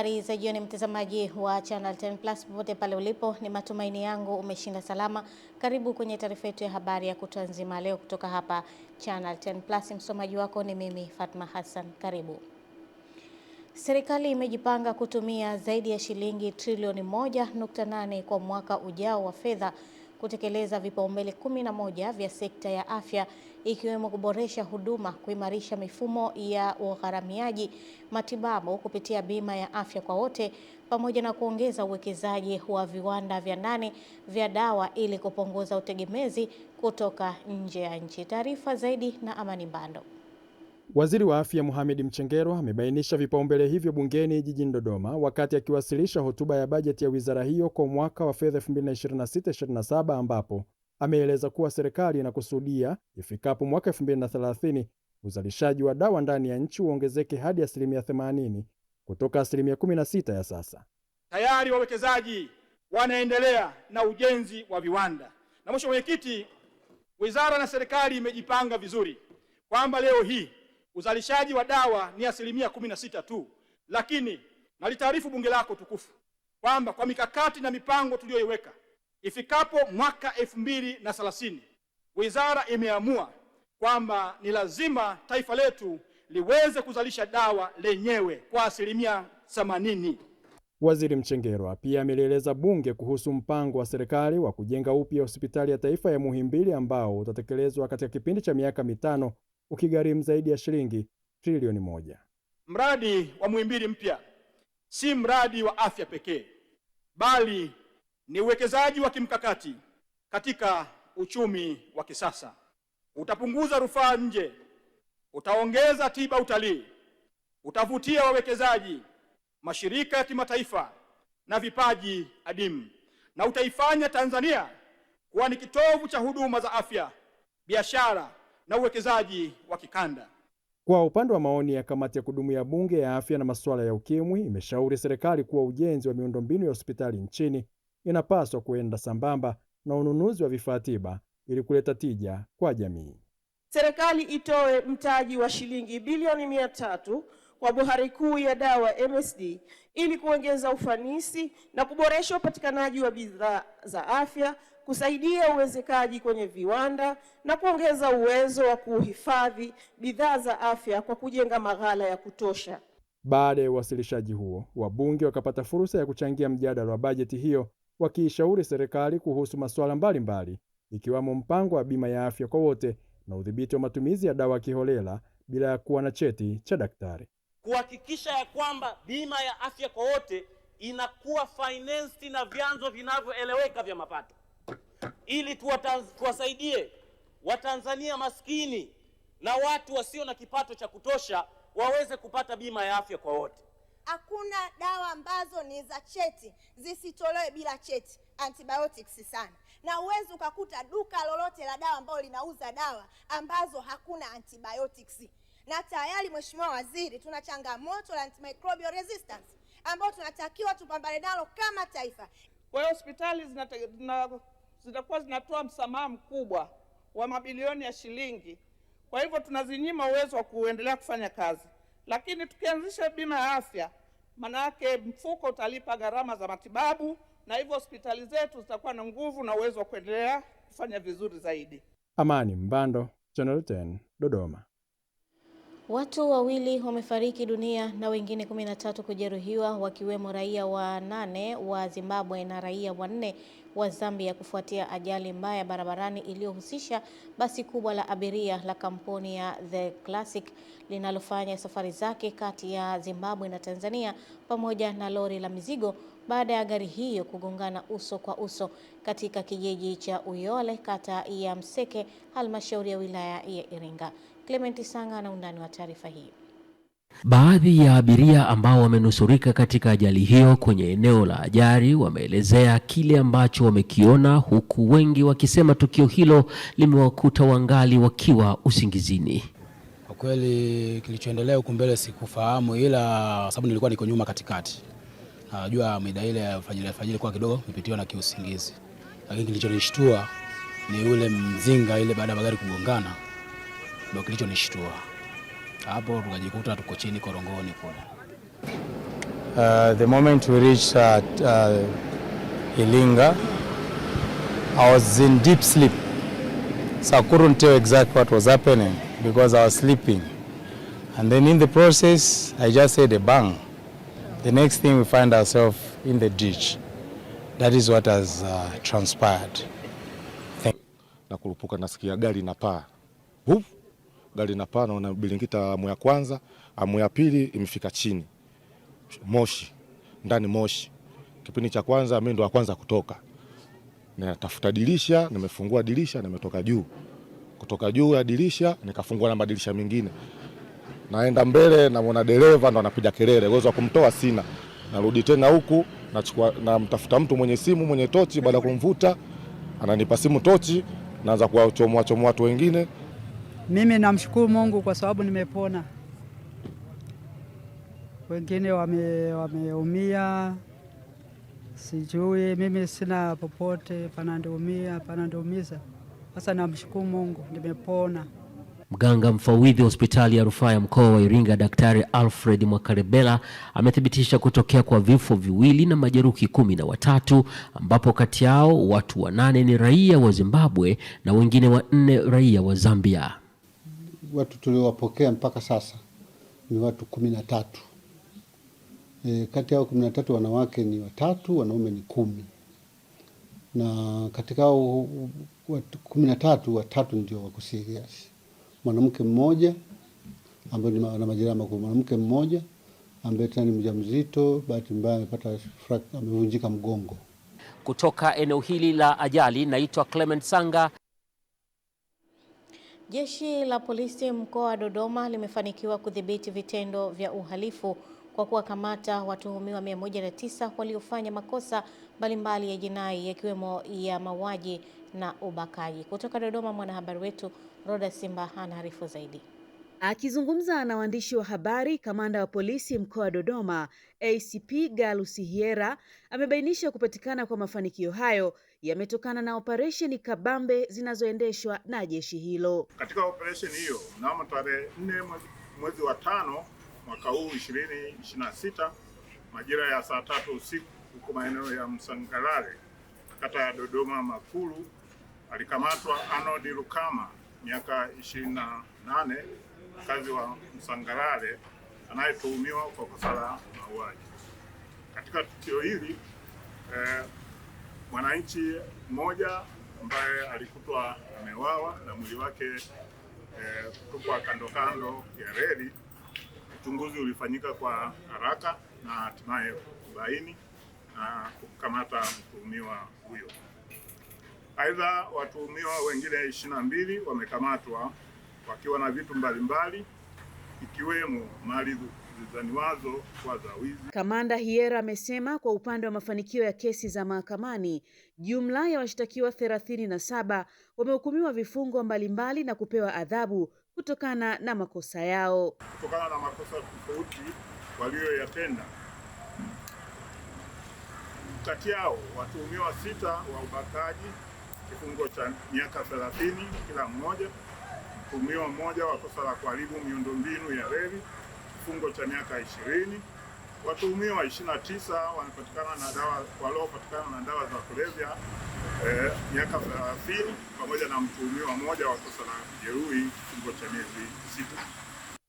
Habari za jioni, mtazamaji wa Channel 10 Plus popote pale ulipo, ni matumaini yangu umeshinda salama. Karibu kwenye taarifa yetu ya habari ya kutwa nzima leo kutoka hapa Channel 10 Plus. Msomaji wako ni mimi Fatma Hassan. Karibu. Serikali imejipanga kutumia zaidi ya shilingi trilioni 1.8 kwa mwaka ujao wa fedha kutekeleza vipaumbele 11 vya sekta ya afya, ikiwemo kuboresha huduma, kuimarisha mifumo ya ugharamiaji matibabu kupitia bima ya afya kwa wote, pamoja na kuongeza uwekezaji wa viwanda vya ndani vya dawa ili kupunguza utegemezi kutoka nje ya nchi. Taarifa zaidi na Amani Mbando. Waziri wa Afya Mohamed Mchengerwa amebainisha vipaumbele hivyo bungeni jijini Dodoma wakati akiwasilisha hotuba ya bajeti ya wizara hiyo kwa mwaka wa fedha 2026/27, ambapo ameeleza kuwa serikali inakusudia ifikapo mwaka 2030 uzalishaji wa dawa ndani ya nchi uongezeke hadi 80% kutoka 16% ya sasa. Tayari wawekezaji wanaendelea na ujenzi wa viwanda. Na Mheshimiwa Mwenyekiti, wizara na serikali imejipanga vizuri kwamba leo hii uzalishaji wa dawa ni 16% tu, lakini nalitaarifu bunge lako tukufu kwamba kwa mikakati na mipango tuliyoiweka, ifikapo mwaka 2030 wizara imeamua kwamba ni lazima taifa letu liweze kuzalisha dawa lenyewe kwa 80%. Waziri Mchengerwa pia amelieleza bunge kuhusu mpango wa serikali wa kujenga upya hospitali ya taifa ya Muhimbili ambao utatekelezwa katika kipindi cha miaka 5 ukigharimu zaidi ya shilingi trilioni 1. Mradi wa Muhimbili mpya si mradi wa afya pekee, bali ni uwekezaji wa kimkakati katika uchumi wa kisasa. Utapunguza rufaa nje, utaongeza tiba utalii, utavutia wawekezaji, mashirika ya kimataifa na vipaji adimu, na utaifanya Tanzania kuwa ni kitovu cha huduma za afya, biashara na uwekezaji wa kikanda. Kwa upande wa maoni ya kamati ya kudumu ya bunge ya afya na masuala ya ukimwi, imeshauri serikali kuwa ujenzi wa miundombinu ya hospitali nchini inapaswa kuenda sambamba na ununuzi wa vifaa tiba ili kuleta tija kwa jamii. Serikali itoe mtaji wa shilingi bilioni 300 kwa bohari kuu ya dawa MSD ili kuongeza ufanisi na kuboresha upatikanaji wa bidhaa za afya, kusaidia uwezekaji kwenye viwanda na kuongeza uwezo wa kuhifadhi bidhaa za afya kwa kujenga maghala ya kutosha. Baada ya uwasilishaji huo, wabunge wakapata fursa ya kuchangia mjadala wa bajeti hiyo, wakiishauri serikali kuhusu masuala mbalimbali ikiwamo mpango wa bima ya afya kwa wote na udhibiti wa matumizi ya dawa kiholela bila ya kuwa na cheti cha daktari. Kuhakikisha ya kwamba bima ya afya kwa wote inakuwa financed na vyanzo vinavyoeleweka vya mapato, ili tuwasaidie Watanzania maskini na watu wasio na kipato cha kutosha waweze kupata bima ya afya kwa wote. Hakuna dawa ambazo ni za cheti zisitolewe bila cheti, antibiotics sana. Na uwezo ukakuta duka lolote la dawa ambalo linauza dawa ambazo hakuna antibiotics. Na tayari Mheshimiwa Waziri, tuna changamoto la antimicrobial resistance ambao tunatakiwa tupambane nalo kama taifa. Kwa hiyo hospitali zitakuwa zinatoa msamaha mkubwa wa mabilioni ya shilingi. Kwa hivyo tunazinyima uwezo wa kuendelea kufanya kazi. Lakini tukianzisha bima ya afya, maana yake mfuko utalipa gharama za matibabu na hivyo hospitali zetu zitakuwa na nguvu na uwezo wa kuendelea kufanya vizuri zaidi. Amani Mbando, Channel 10, Dodoma. Watu wawili wamefariki dunia na wengine 13 kujeruhiwa, wakiwemo raia wanane wa Zimbabwe na raia wanne wa Zambia kufuatia ajali mbaya barabarani iliyohusisha basi kubwa la abiria la kampuni ya The Classic linalofanya safari zake kati ya Zimbabwe na Tanzania pamoja na lori la mizigo baada ya gari hiyo kugongana uso kwa uso katika kijiji cha Uyole, kata ya Mseke, halmashauri ya wilaya ya Iringa. Clement Sanga na undani wa taarifa hii. Baadhi ya abiria ambao wamenusurika katika ajali hiyo kwenye eneo la ajali wameelezea kile ambacho wamekiona, huku wengi wakisema tukio hilo limewakuta wangali wakiwa usingizini. Kwa kweli kilichoendelea huko mbele sikufahamu, ila sababu nilikuwa niko nyuma katikati. Najua mida ile ya fajiri kwa kidogo nilipitiwa na kiusingizi. Lakini kilichonishtua ni ule mzinga ile baada ya magari kugongana. Ndio kilichonishtua. Hapo tukajikuta tuko chini korongoni kule. The moment we reached Ilinga, I was in deep sleep, so I couldn't tell exactly what was happening because I was sleeping. And then in the process, I just heard a bang. The next thing we find ourselves in the ditch. That is what has transpired. Na kurupuka nasikia gari na paa. Gari na paa naona bilingita amu ya kwanza, amu ya pili imefika chini. Moshi, ndani moshi. Kipindi cha kwanza mimi ndo wa kwanza kutoka. Natafuta dirisha, nimefungua dirisha, nimetoka juu. Kutoka juu ya dirisha nikafungua na madirisha mengine. Naenda mbele na muona dereva ndo anapiga kelele, uwezo wa kumtoa sina. Narudi tena huku, nachukua na mtafuta mtu mwenye simu, mwenye tochi, baada kumvuta ananipa simu tochi, naanza kuwachomoa watu wengine. Mimi namshukuru Mungu kwa sababu nimepona. Wengine wameumia. Sijui mimi sina popote panandoumia. Sasa namshukuru Mungu nimepona. Mganga mfawidhi hospitali ya rufaa ya mkoa wa Iringa Daktari Alfred Mwakarebela amethibitisha kutokea kwa vifo viwili na majeruhi 13 ambapo kati yao watu 8 ni raia wa Zimbabwe na wengine 4 raia wa Zambia. Watu tuliowapokea mpaka sasa ni watu 13. Kati yao 13 wanawake ni 3, wanaume ni 10. Na katika hao watu 13, 3 ndio wako serious. Mwanamke mmoja ambaye ana majeraha makubwa, mwanamke mmoja ambaye tena ni mjamzito, bahati mbaya amevunjika mgongo. Kutoka eneo hili la ajali, naitwa Clement Sanga. Jeshi la polisi mkoa wa Dodoma limefanikiwa kudhibiti vitendo vya uhalifu kwa kuwakamata watuhumiwa 109 waliofanya makosa mbalimbali ya jinai yakiwemo ya mauaji na ubakaji. Kutoka Dodoma, mwanahabari wetu Roda Simba anaarifu zaidi. Akizungumza na waandishi wa habari, kamanda wa polisi mkoa wa Dodoma, ACP Galusi Hiera, amebainisha kupatikana kwa mafanikio hayo yametokana na operesheni kabambe zinazoendeshwa na jeshi hilo. Katika operesheni hiyo, mnamo tarehe 4 mwezi wa 5 mwaka huu 2026 majira ya saa 3 usiku huko maeneo ya Msangalale, kata ya Dodoma Makulu, alikamatwa Arnold Lukama, miaka 28, mkazi wa Msangalale, anayetuhumiwa kwa kosa la mauaji. Katika tukio hili mwananchi mmoja ambaye alikutwa amewawa na mwili wake kutupwa kando ya reli, uchunguzi ulifanyika kwa haraka na hatimaye kubaini na kukamata mtuhumiwa huyo. Aidha, watuhumiwa wengine 22 wamekamatwa wakiwa na vitu mbalimbali ikiwemo mali zilizaniwazo kwa za wizi. Kamanda Hiera amesema kwa upande wa mafanikio ya kesi za mahakamani, jumla ya washtakiwa 37 wamehukumiwa vifungo mbalimbali na kupewa adhabu kutokana na makosa yao. Kutokana na makosa tofauti walioyatenda. Kati yao watuhumiwa 6 wa ubakaji, kifungo cha miaka 30 kila mmoja. Mtuhumiwa mmoja wa kosa la kuharibu miundombinu ya reli, kifungo cha miaka 20. Watuhumiwa 29 waliopatikana na dawa za kulevya miaka 30, pamoja na mtuhumiwa mmoja wa kosa la kujeruhi, kifungo cha miezi 6.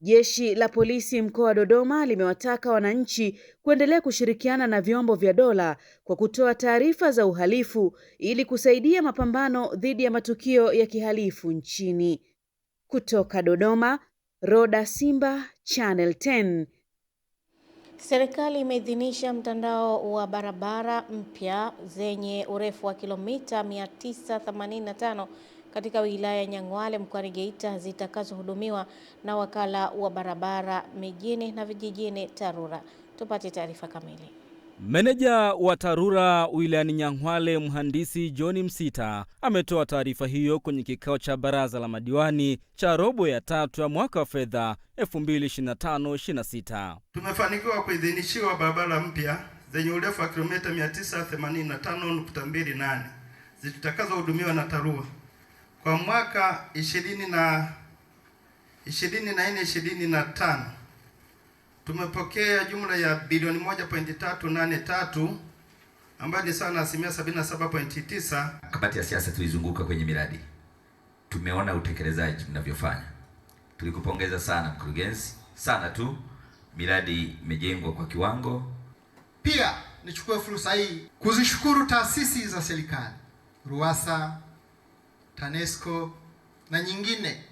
Jeshi la polisi mkoa wa Dodoma limewataka wananchi kuendelea kushirikiana na vyombo vya dola kwa kutoa taarifa za uhalifu ili kusaidia mapambano dhidi ya matukio ya kihalifu nchini. Kutoka Dodoma, Roda Simba, Channel 10. Serikali imeidhinisha mtandao wa barabara mpya zenye urefu wa kilomita 985 katika wilaya ya Nyang'hwale mkoani Geita zitakazohudumiwa na wakala wa barabara mijini na vijijini TARURA. Tupate taarifa kamili. Meneja wa TARURA wilayani Nyang'hwale mhandisi John Msita ametoa taarifa hiyo kwenye kikao cha baraza la madiwani cha robo ya 3 ya mwaka wa fedha 2025-26. Tumefanikiwa kuidhinishiwa barabara mpya zenye urefu wa kilomita 985.28 zitakazohudumiwa na TARURA kwa mwaka 24-25. tumepokea jumla ya bilioni 1.383 ambayo ni sawa na 77.9. Kamati ya siasa tulizunguka kwenye miradi, tumeona utekelezaji mnavyofanya. Tulikupongeza sana mkurugenzi, sana tu, miradi imejengwa kwa kiwango. Pia nichukue fursa hii kuzishukuru taasisi za serikali, RUWASA, TANESCO na nyingine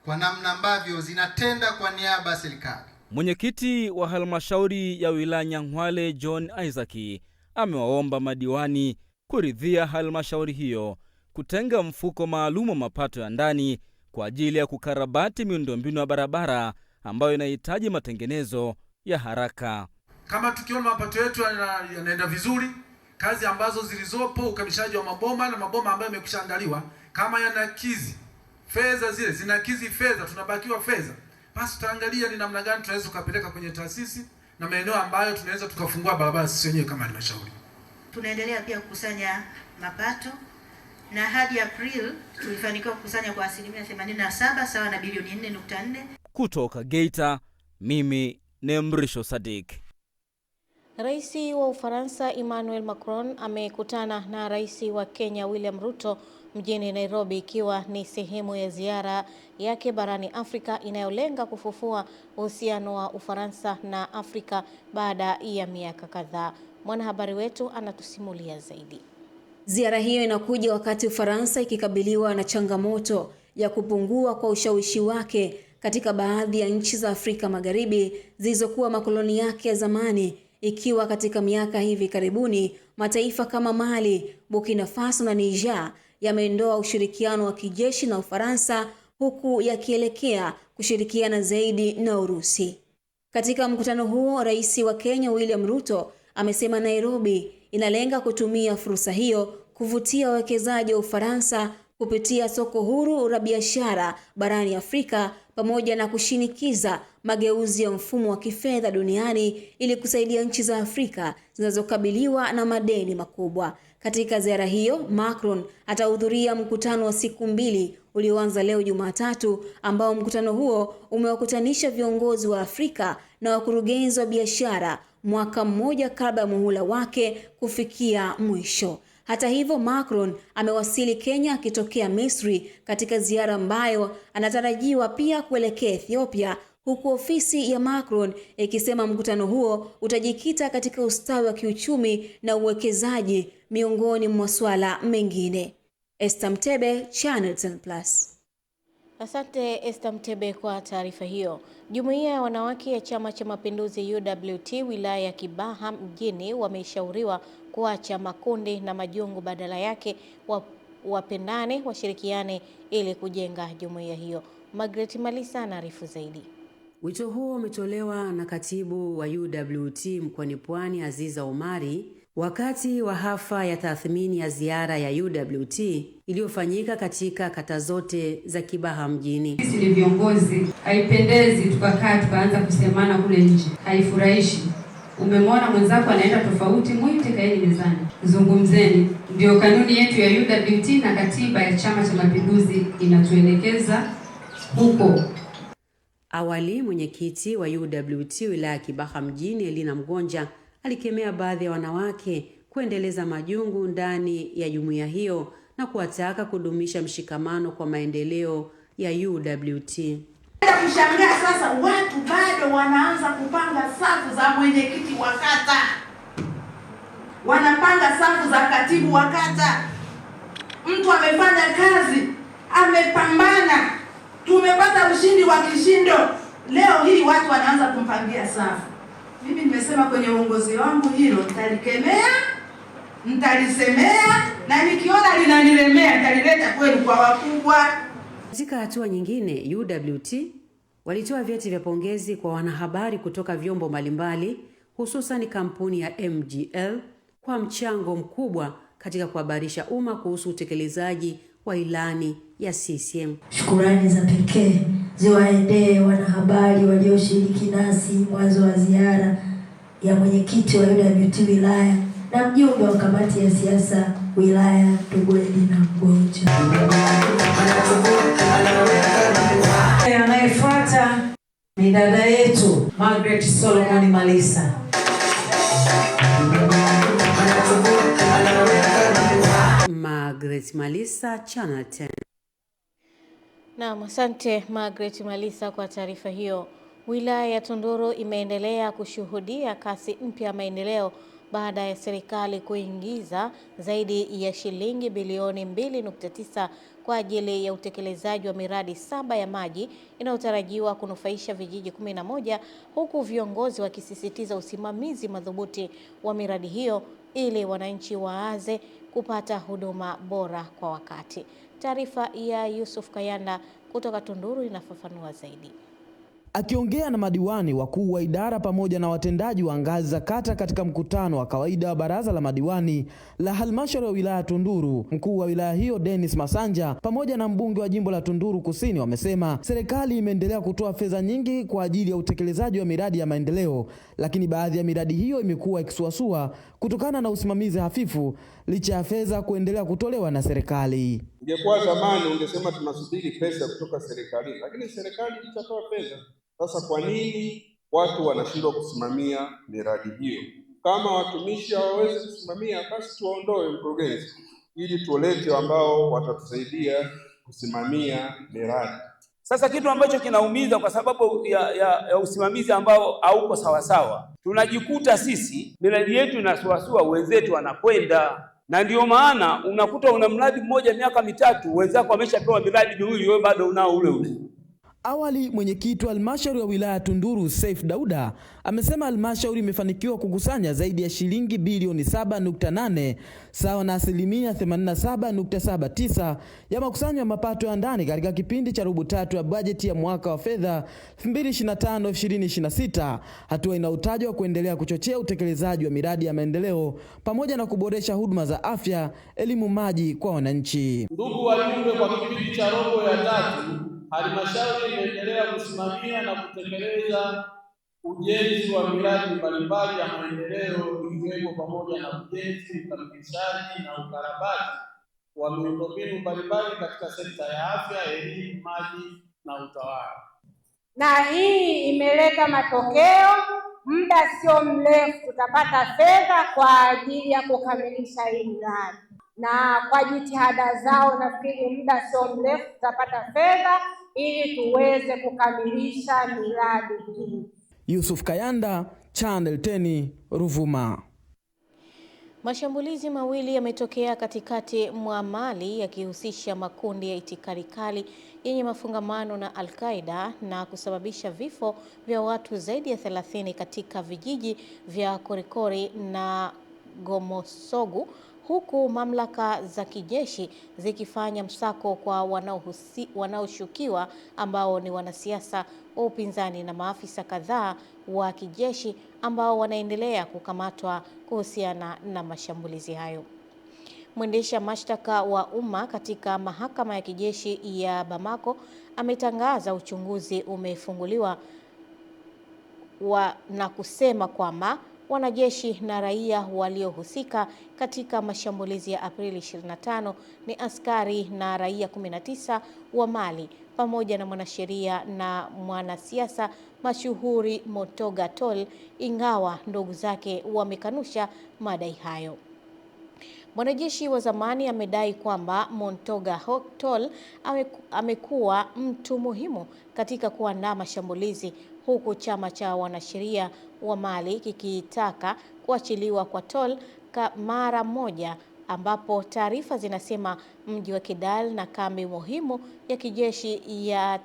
kwa namna ambavyo zinatenda kwa niaba ya serikali. Mwenyekiti wa halmashauri ya wilaya Nyang'hwale John Isaac amewaomba madiwani kuridhia halmashauri hiyo kutenga mfuko maalum wa mapato ya ndani kwa ajili ya kukarabati miundombinu ya barabara ambayo inahitaji matengenezo ya haraka. Kama tukiona mapato yetu yanaenda vizuri, kazi ambazo zilizopo, ukamilishaji wa maboma na maboma ambayo yamekushaandaliwa, kama yanakizi fedha, zile zinakizi fedha, tunabakiwa fedha, basi tutaangalia ni namna gani tunaweza kupeleka kwenye taasisi na maeneo ambayo tunaweza tukafungua barabara sisi wenyewe kama halmashauri. Tunaendelea pia kukusanya mapato na hadi April tulifanikiwa kukusanya kwa 87% sawa na bilioni 4.4. Kutoka Geita, mimi ni Mrisho Sadik. Rais wa Ufaransa Emmanuel Macron amekutana na Rais wa Kenya William Ruto mjini Nairobi, ikiwa ni sehemu ya ziara yake barani Afrika inayolenga kufufua uhusiano wa Ufaransa na Afrika baada ya miaka kadhaa. Mwanahabari wetu anatusimulia zaidi. Ziara hiyo inakuja wakati Ufaransa ikikabiliwa na changamoto ya kupungua kwa ushawishi wake katika baadhi ya nchi za Afrika Magharibi zilizokuwa makoloni yake ya zamani, ikiwa katika miaka hivi karibuni mataifa kama Mali, Burkina Faso na Niger yameondoa ushirikiano wa kijeshi na Ufaransa, huku yakielekea kushirikiana zaidi na Urusi. Katika mkutano huo, Rais wa Kenya William Ruto amesema Nairobi inalenga kutumia fursa hiyo kuvutia wawekezaji wa Ufaransa kupitia soko huru la biashara barani Afrika, pamoja na kushinikiza mageuzi ya mfumo wa kifedha duniani ili kusaidia nchi za Afrika zinazokabiliwa na madeni makubwa. Katika ziara hiyo, Macron atahudhuria mkutano wa siku 2 ulioanza leo Jumatatu, ambao mkutano huo umewakutanisha viongozi wa Afrika na wakurugenzi wa biashara mwaka mmoja kabla ya muhula wake kufikia mwisho. Hata hivyo, Macron amewasili Kenya akitokea Misri katika ziara ambayo anatarajiwa pia kuelekea Ethiopia, huku ofisi ya Macron ikisema mkutano huo utajikita katika ustawi wa kiuchumi na uwekezaji miongoni mwa masuala mengine. Esther Mtebe, Channel 10+. Asante Esther Mtebe kwa taarifa hiyo. Jumuiya ya wanawake ya Chama cha Mapinduzi UWT wilaya ya Kibaha mjini wameshauriwa kuacha makundi na majungu, badala yake wapendane, washirikiane ili kujenga jumuiya hiyo. Margaret Malisa anaarifu zaidi. Wito huo umetolewa na katibu wa UWT mkoani Pwani Aziza Omari wakati wa hafla ya tathmini ya ziara ya UWT iliyofanyika katika kata zote za Kibaha mjini. Sisi ni viongozi, haipendezi tukakaa tukaanza kusemana kule nje, haifurahishi. Umemwona mwenzako anaenda tofauti, mwite, kaeni mezani, zungumzeni. Ndio kanuni yetu ya UWT na katiba ya Chama cha Mapinduzi inatuelekeza huko. Awali, mwenyekiti wa UWT wilaya ya Kibaha mjini Elina Mgonja alikemea baadhi ya wanawake kuendeleza majungu ndani ya jumuiya hiyo na kuwataka kudumisha mshikamano kwa maendeleo ya UWT. Kushangaa sasa watu bado wanaanza kupanga safu za mwenyekiti wa kata, wanapanga safu za katibu wa kata. Mtu amefanya kazi, amepambana, tumepata ushindi wa kishindo, leo hii watu wanaanza kumpangia safu. Mimi nimesema kwenye uongozi wangu hilo nitalikemea, nitalisemea, na nikiona linanilemea nitalileta kwenu kwa wakubwa. Katika hatua nyingine, UWT walitoa vyeti vya pongezi kwa wanahabari kutoka vyombo mbalimbali, hususan kampuni ya MGL kwa mchango mkubwa katika kuhabarisha umma kuhusu utekelezaji wa ilani ya CCM. Shukrani za pekee ziwaendee wanahabari walioshiriki nasi mwanzo wa ziara ya mwenyekiti wa UWT wilaya na mjumbe wa kamati ya siasa wilaya ndugu Elina Mgonja. Anayefuata ni dada yetu Margaret Solomon Malisa. Margaret Malisa, Channel 10. Naam, asante Margaret Malisa kwa taarifa hiyo. Wilaya ya Tunduru imeendelea kushuhudia kasi mpya ya maendeleo baada ya serikali kuingiza zaidi ya shilingi bilioni 2.9 kwa ajili ya utekelezaji wa miradi 7 ya maji inayotarajiwa kunufaisha vijiji 11, huku viongozi wakisisitiza usimamizi madhubuti wa miradi hiyo ili wananchi waaze kupata huduma bora kwa wakati. Taarifa ya Yusuf Kayanda kutoka Tunduru inafafanua zaidi. Akiongea na madiwani, wakuu wa idara pamoja na watendaji wa ngazi za kata katika mkutano wa kawaida wa baraza la madiwani la halmashauri ya wilaya Tunduru, mkuu wa wilaya hiyo Dennis Masanja pamoja na mbunge wa jimbo la Tunduru Kusini wamesema serikali imeendelea kutoa fedha nyingi kwa ajili ya utekelezaji wa miradi ya maendeleo, lakini baadhi ya miradi hiyo imekuwa ikisuasua kutokana na usimamizi hafifu licha ya fedha kuendelea kutolewa na serikali. Ingekuwa zamani ungesema tunasubiri pesa kutoka serikali, lakini serikali itatoa fedha. Sasa kwa nini watu wanashindwa kusimamia miradi hiyo? Kama watumishi hawawezi kusimamia, basi tuondoe mkurugenzi ili tuolete ambao watatusaidia kusimamia miradi. Sasa kitu ambacho kinaumiza kwa sababu ya usimamizi ambao hauko sawasawa, tunajikuta sisi miradi yetu inasuasua, wenzetu wanakwenda, na ndio maana unakuta una mradi mmoja miaka mitatu, wenzako wameshapewa miradi miwili, wewe bado unao ule ule. Awali mwenyekiti wa halmashauri ya wilaya Tunduru Saif Dauda amesema halmashauri imefanikiwa kukusanya zaidi ya shilingi bilioni 7.8 sawa na asilimia 87.79 ya makusanyo ya mapato ya ndani katika kipindi cha robo tatu ya bajeti ya mwaka wa fedha 2025-2026, hatua inayotajwa kuendelea kuchochea utekelezaji wa miradi ya maendeleo pamoja na kuboresha huduma za afya, elimu, maji kwa wananchi. Ndugu wajumbe, kwa kipindi cha robo ya tatu halmashauri imeendelea kusimamia na kutekeleza ujenzi wa miradi mbalimbali ya maendeleo ikiwemo pamoja na ujenzi, ukamilishaji na ukarabati wa miundombinu mbalimbali katika sekta ya afya, elimu, maji na utawala. Na hii imeleta matokeo. Muda sio mrefu tutapata fedha kwa ajili ya kukamilisha hii miradi, na kwa jitihada zao nafikiri muda sio mrefu tutapata fedha ili tuweze kukamilisha miradi hii. Yusuf Kayanda, Channel 10, Ruvuma. Mashambulizi mawili yametokea katikati mwa Mali yakihusisha makundi ya itikadi kali yenye mafungamano na Al-Qaeda na kusababisha vifo vya watu zaidi ya 30 katika vijiji vya Korikori na Gomosogu, huku mamlaka za kijeshi zikifanya msako kwa wanaoshukiwa ambao ni wanasiasa wa upinzani na maafisa kadhaa wa kijeshi ambao wanaendelea kukamatwa kuhusiana na mashambulizi hayo. Mwendesha mashtaka wa umma katika mahakama ya kijeshi ya Bamako ametangaza uchunguzi umefunguliwa na kusema kwamba wanajeshi na raia waliohusika katika mashambulizi ya Aprili 25 ni askari na raia 19 wa Mali pamoja na mwanasheria na mwanasiasa mashuhuri Montoga Tall, ingawa ndugu zake wamekanusha madai hayo. Mwanajeshi wa zamani amedai kwamba Montoga Tall amekuwa mtu muhimu katika kuandaa mashambulizi, huku chama cha wanasheria wa Mali kikitaka kuachiliwa kwa Tall mara moja, ambapo taarifa zinasema mji wa Kidal na kambi muhimu ya kijeshi ya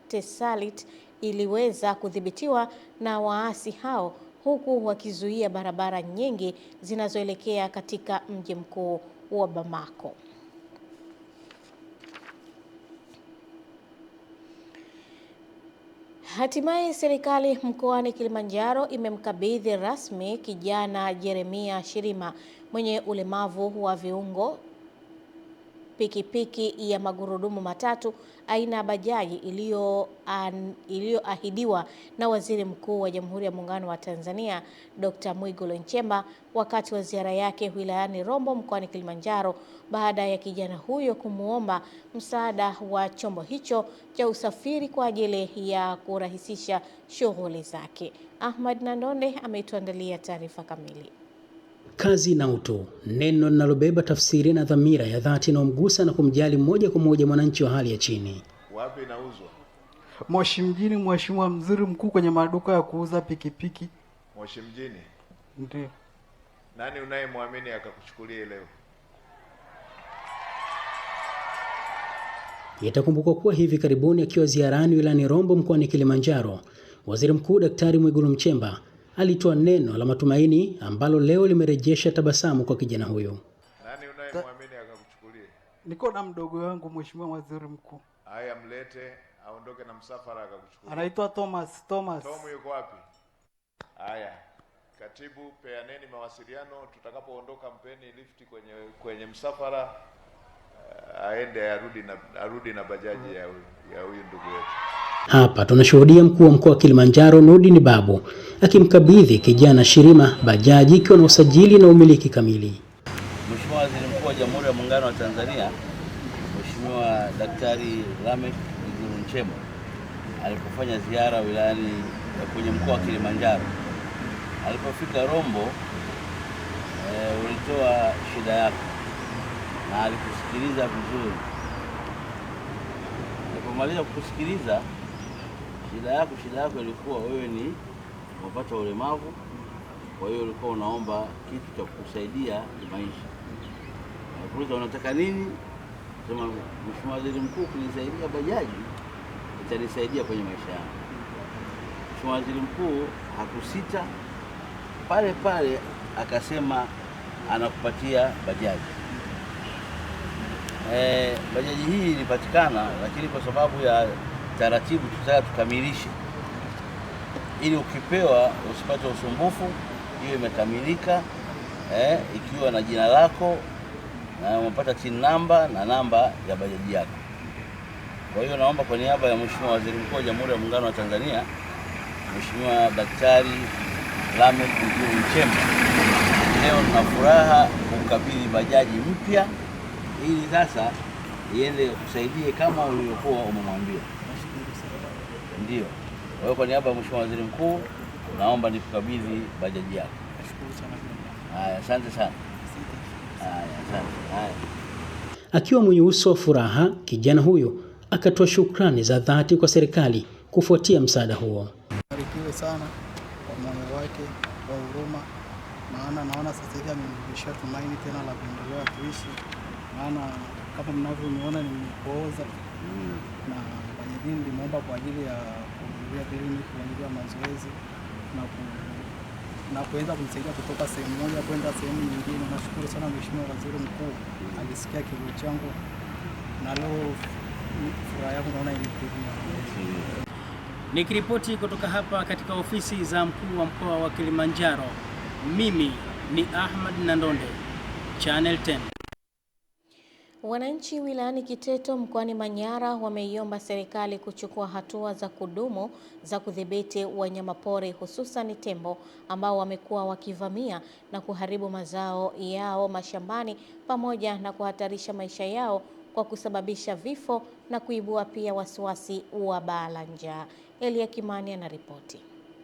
Tessalit iliweza kudhibitiwa na waasi hao, huku wakizuia barabara nyingi zinazoelekea katika mji mkuu wa Bamako. Hatimaye serikali mkoani Kilimanjaro imemkabidhi rasmi kijana Jeremia Shirima mwenye ulemavu wa viungo pikipiki ya magurudumu matatu aina ya bajaji iliyoahidiwa na Waziri Mkuu wa Jamhuri ya Muungano wa Tanzania Dr. Mwigulu Nchemba wakati wa ziara yake wilayani Rombo mkoani Kilimanjaro, baada ya kijana huyo kumuomba msaada wa chombo hicho cha usafiri kwa ajili ya kurahisisha shughuli zake. Ahmad Nandonde ametuandalia taarifa kamili. Kazi na utu, neno linalobeba tafsiri na dhamira ya dhati inayomgusa na kumjali moja kwa moja mwananchi wa hali ya chini. Wapi inauzwa? Moshi mjini, Mheshimiwa Waziri Mkuu, kwenye maduka ya kuuza pikipiki. Moshi mjini? Ndiyo. Nani unayemwamini akakuchukulia leo? Itakumbukwa kuwa hivi karibuni akiwa ziarani wilayani Rombo mkoani Kilimanjaro, Waziri Mkuu Daktari Mwigulu Nchemba alitoa neno la matumaini ambalo leo limerejesha tabasamu kwa kijana huyo. Nani unayemwamini akakuchukulia? Niko na mdogo wangu, Mheshimiwa Waziri Mkuu. Haya, mlete aondoke na msafara akakuchukulia. Anaitwa Thomas. Tom yuko wapi? Haya, katibu, peaneni mawasiliano, tutakapoondoka mpeni lifti kwenye msafara, aende arudi na bajaji ya huyu ndugu yetu. Hapa tunashuhudia mkuu wa mkoa wa Kilimanjaro Nurdin Babu akimkabidhi kijana Shirima bajaji ikiwa na usajili na umiliki kamili. Mheshimiwa Waziri Mkuu wa Jamhuri ya Muungano wa Tanzania, Mheshimiwa Daktari Lameck Mwigulu Nchemba alipofanya ziara wilayani kwenye mkoa wa Kilimanjaro, alipofika Rombo, ulitoa shida yako na alikusikiliza vizuri. Alipomaliza kukusikiliza, shida yako ilikuwa wewe ni unapata ulemavu, kwa hiyo ulikuwa unaomba kitu cha kukusaidia maisha. Alikuuliza unataka nini? Sema, Mheshimiwa Waziri Mkuu, kunisaidia bajaji itanisaidia kwenye maisha yangu. Mheshimiwa Waziri Mkuu hakusita, pale pale akasema anakupatia bajaji. Bajaji hii ilipatikana, lakini kwa sababu ya taratibu tutaka tukamilishe ili ukipewa usipate usumbufu. Hiyo imekamilika, ikiwa na jina lako na umepata TIN namba na namba ya bajaji yako. Kwa hiyo naomba kwa niaba ya Mheshimiwa Waziri Mkuu wa Jamhuri ya Muungano wa Tanzania, Mheshimiwa Daktari Lameck Mwigulu Nchemba, leo nina furaha kukabidhi bajaji mpya ili sasa iende kusaidie kama ulivyokuwa umemwambia. Ndio. Kwa hiyo kwa niaba ya Mheshimiwa Waziri Mkuu naomba nikukabidhi bajaji yako. Nashukuru sana. Haya, asante sana. Haya, asante. Haya. Akiwa mwenye uso wa furaha, kijana huyo akatoa shukrani za dhati kwa serikali kufuatia msaada huo. Barikiwe sana kwa moyo wake wa huruma, maana naona sasa hivi amenirudishia tumaini tena la kuendelea kuishi. Maana kama mnavyoniona nimepooza na bajaji nimeomba kwa ajili ya kuhudhuria kliniki kwa ajili ya mazoezi na kuweza kumsaidia kutoka sehemu moja kwenda sehemu nyingine. Nashukuru sana Mheshimiwa Waziri Mkuu, alisikia kilio changu na leo furaha yangu naona imetimia. Nikiripoti kutoka hapa katika ofisi za mkuu wa mkoa wa Kilimanjaro, mimi ni Ahmad Nandonde, Channel 10. Wananchi wilayani Kiteto mkoani Manyara wameiomba serikali kuchukua hatua za kudumu za kudhibiti wanyamapori hususan tembo ambao wamekuwa wakivamia na kuharibu mazao yao mashambani pamoja na kuhatarisha maisha yao kwa kusababisha vifo na kuibua pia wasiwasi wa baa la njaa. Elia Kimani anaripoti.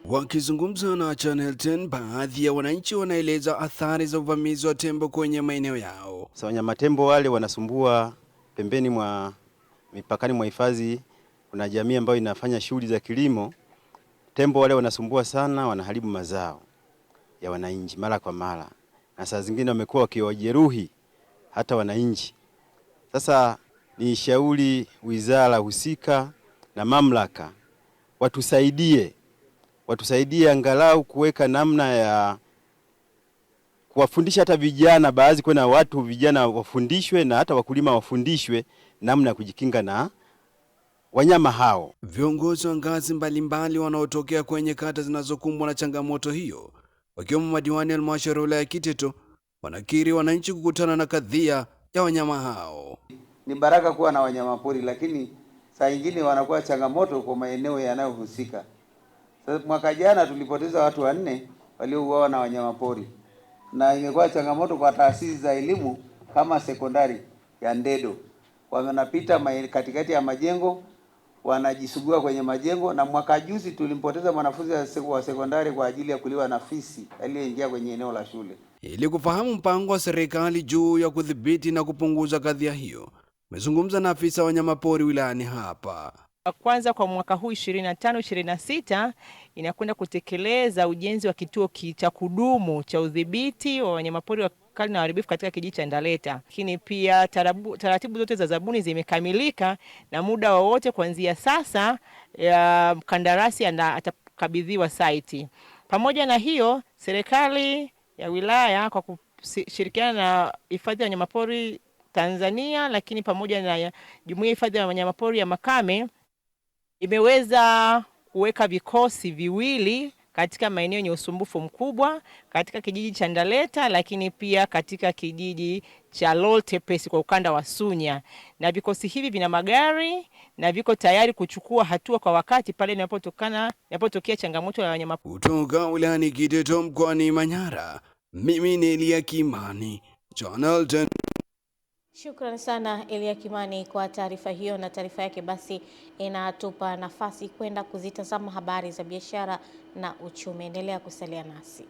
Wakizungumza na Channel 10, baadhi ya wananchi wanaeleza athari za uvamizi wa tembo kwenye maeneo yao. Wanyama tembo wale wanasumbua pembeni mwa mipakani mwa hifadhi. Kuna jamii ambayo inafanya shughuli za kilimo. Tembo wale wanasumbua sana, wanaharibu mazao ya wananchi mara kwa mara, na saa zingine wamekuwa wakiwajeruhi hata wananchi. Sasa ni shauri wizara husika na mamlaka watusaidie angalau kuweka namna ya kuwafundisha hata vijana, baadhi kuna watu vijana wafundishwe na hata wakulima wafundishwe namna ya kujikinga na wanyama hao. Viongozi wa ngazi mbalimbali wanaotokea kwenye kata zinazokumbwa na changamoto hiyo, wakiwemo madiwani wa halmashauri ya wilaya ya Kiteto, wanakiri wananchi kukutana na kadhia ya wanyama hao. ni baraka kuwa na wanyamapori, lakini saa nyingine wanakuwa changamoto kwa maeneo yanayohusika. Sasa mwaka jana tulipoteza watu 4 waliouawa na wanyamapori, na imekuwa changamoto kwa taasisi za elimu kama sekondari ya Ndedo. Wanapita katikati ya majengo, wanajisugua kwenye majengo, na mwaka juzi tulimpoteza mwanafunzi wa sekondari kwa ajili ya kuliwa na fisi aliyeingia kwenye eneo la shule. Ili kufahamu mpango wa serikali juu ya kudhibiti na kupunguza kadhia hiyo, nimezungumza na afisa wanyamapori wilayani hapa. Kwanza kwa mwaka huu 25-26 inakwenda kutekeleza ujenzi wa kituo cha kudumu cha udhibiti wa wanyamapori wakali na waharibifu katika kijiji cha Ndaleta. Lakini pia taratibu zote za zabuni zimekamilika, na muda wowote kuanzia sasa mkandarasi atakabidhiwa site. Pamoja na hiyo, serikali ya wilaya kwa kushirikiana na hifadhi ya wanyamapori Tanzania, lakini pamoja na jumuiya hifadhi ya wanyamapori ya Makame, imeweza kuweka vikosi viwili katika maeneo yenye usumbufu mkubwa katika kijiji cha Ndaleta, lakini pia katika kijiji cha Loltepesi kwa ukanda wa Sunya. Na vikosi hivi vina magari na viko tayari kuchukua hatua kwa wakati pale inapotokea changamoto ya wanyamapori. Kutoka wilayani Kiteto mkoani Manyara, mimi ni Elia Kimani, Channel 10. Shukrani sana Elia Kimani kwa taarifa hiyo, na taarifa yake basi inatupa nafasi kwenda kuzitazama habari za biashara na uchumi. Endelea kusalia nasi.